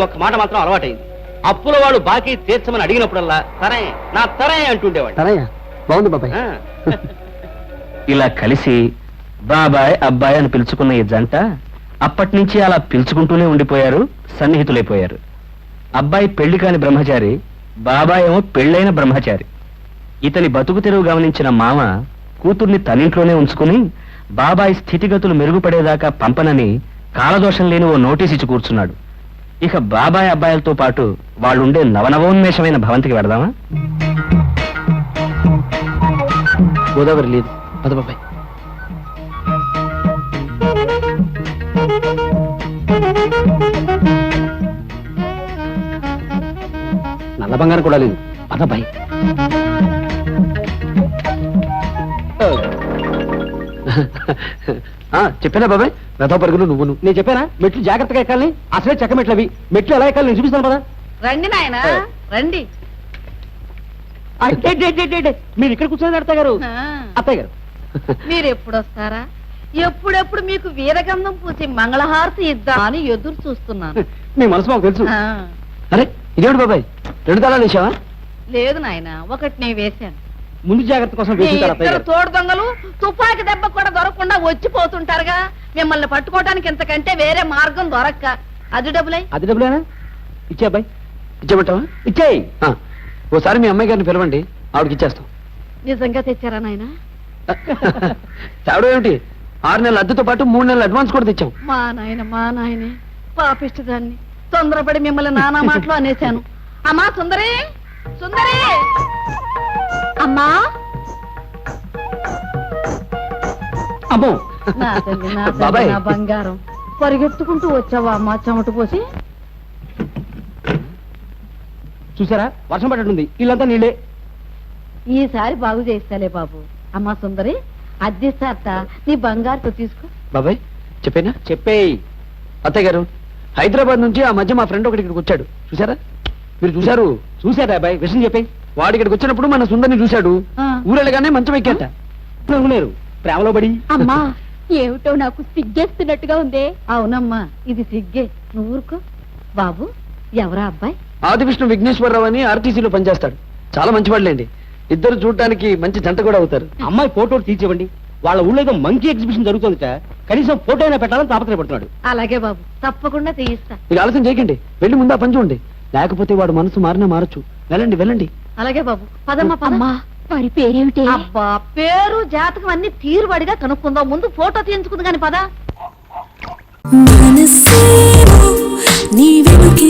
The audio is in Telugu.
ఒక్క మాట మాత్రం అలవాటైంది. అప్పుల వాడు బాకీ తీర్చమని అడిగినప్పుడల్లా తరే నా తరే అంటుండేవాడు. తరయ్య బాగుంది బాబాయ్. ఇలా కలిసి బాబాయ్ అబ్బాయి అని పిలుచుకున్న ఈ జంట అప్పటి నుంచి అలా పిలుచుకుంటూనే ఉండిపోయారు, సన్నిహితులైపోయారు. అబ్బాయి పెళ్లి కాని బ్రహ్మచారి, బాబాయ్ ఏమో పెళ్ళైన బ్రహ్మచారి. ఇతని బతుకు తెరువు గమనించిన మామ కూతుర్ని తనింట్లోనే ఉంచుకుని బాబాయ్ స్థితిగతులు మెరుగుపడేదాకా పంపనని కాలదోషం లేని ఓ నోటీస్ ఇచ్చి కూర్చున్నాడు. ఇక బాబాయ్ అబ్బాయిలతో పాటు వాళ్ళుండే నవనవోన్మేషమైన భవంతికి వెడదామా? గోదావరి లేదు, పద బాబాయ్. నల్ల బంగారం కూడా లేదు, పద బాయ్. చెప్పానా బాబాయ్, రథ పరుగులు నువ్వును. నేను చెప్పానా మెట్లు జాగ్రత్తగా ఎక్కాలని? అసలే చెక్క మెట్లు అవి. మెట్లు ఎలా ఎక్కాలి నేను చూపిస్తాను పదా. రండి నాయనా రండి. మీరు ఇక్కడ కూర్చొని అత్తయ్య గారు. అత్తయ్య గారు మీరు ఎప్పుడు వస్తారా? ఎప్పుడెప్పుడు మీకు వీరగంధం పూసి మంగళహారతి ఇద్దాం అని ఎదురు చూస్తున్నాను. మీ మనసు మాకు తెలుసు. ఆ, అరే ఇదేమిటి బాబాయ్, 2 తాళాలు వేసావా? లేదు నాయనా, ఒకటి నేను వేశాను. ముందు జాగ్రత్త కోసం మీ వేసుకుంటారు అత్తయ్య ఇద్దరు గారు. తోడు దొంగలు తుపాకి దెబ్బ కూడా దొరకకుండా వచ్చిపోతుంటారుగా. మిమ్మల్ని పట్టుకోవడానికి ఇంతకంటే వేరే మార్గం దొరక్క. అది డబ్బులై. అది డబ్బులేనా? ఇచ్చే అబ్బాయి, ఇచ్చేమంటావా? ఇచ్చేయి. ఓసారి మీ అమ్మాయి గారిని పిలవండి, ఆవిడకి ఇచ్చేస్తాం. నిజంగా తెచ్చారా నాయనా? తేవడం ఏమిటి, 6 నెలల అద్దెతో పాటు 3 నెలల అడ్వాన్స్ కూడా తెచ్చాం. మా నాయనే పాపిష్టదాన్ని. తొందరపడి మిమ్మల్ని నానా మాటలు అనేశాను. అమ్మా సుందరి, సుందరి అమ్మా. అమ్మో నా తల్లి, నా తల్లి, బాబాయ్. నా బంగారం. పరిగెత్తుకుంటూ వచ్చావా అమ్మా చెమట పోసి? చూసారా, వర్షం పడ్డట్టుంది, ఇల్లంతా నీళ్ళే. ఈసారి బాగు చేస్తాలే బాబు. అమ్మా సుందరి, అద్దెస్తారట నీ బంగారుతో తీసుకో. బాబాయ్ చెప్పేనా? చెప్పేయి. అత్తయ్య గారు, హైదరాబాద్ నుంచి ఆ మధ్య మా ఫ్రెండ్ ఒకటి ఇక్కడికి వచ్చాడు, చూసారా? మీరు చూసారు? చూసారా అబ్బాయి, విషయం చెప్పి. వాడు ఇక్కడికి వచ్చినప్పుడు మన సుందరిని చూశాడు. ఆ. ఊరెళ్ళగానే మంచం ఎక్కాట. లేరు ప్రేమలో పడి. అమ్మా ఏమిటో నాకు సిగ్గేస్తున్నట్టుగా ఉందే. అవునమ్మా, ఇది సిగ్గే. నువ్వు ఊరుకో. బాబు ఎవరా అబ్బాయి? ఆదివిష్ణు విఘ్నేశ్వరరావు అని ఆర్టీసీలో పనిచేస్తాడు. చాలా మంచివాళ్ళండి. ఇద్దరు చూడటానికి మంచి జంట కూడా అవుతారు. అమ్మాయి ఫోటో తీర్చివ్వండి. వాళ్ళ ఊళ్ళో ఏదో మంకీ ఎగ్జిబిషన్ జరుగుతుందిట, కనీసం ఫోటో అయినా పెట్టాలని తాపత్రయపడుతున్నాడు. అలాగే బాబు, తప్పకుండా తీయిస్తా. మీరు ఆలస్యం చేయకండి, వెళ్ళి ముందు ఆ పని చూడండి. లేకపోతే వాడు మనసు మారినా మారచ్చు. వెళ్ళండి వెళ్ళండి. అలాగే బాబు, పదమ్మా పదమ్మా. అమ్మా వారి పేరేమిటి? అబ్బా, పేరు జాతకం అన్ని తీరుబడిగా కనుక్కుందాం. ముందు ఫోటో తీయించుకుంది కాని పద. మనసేమో నీ వెనుకే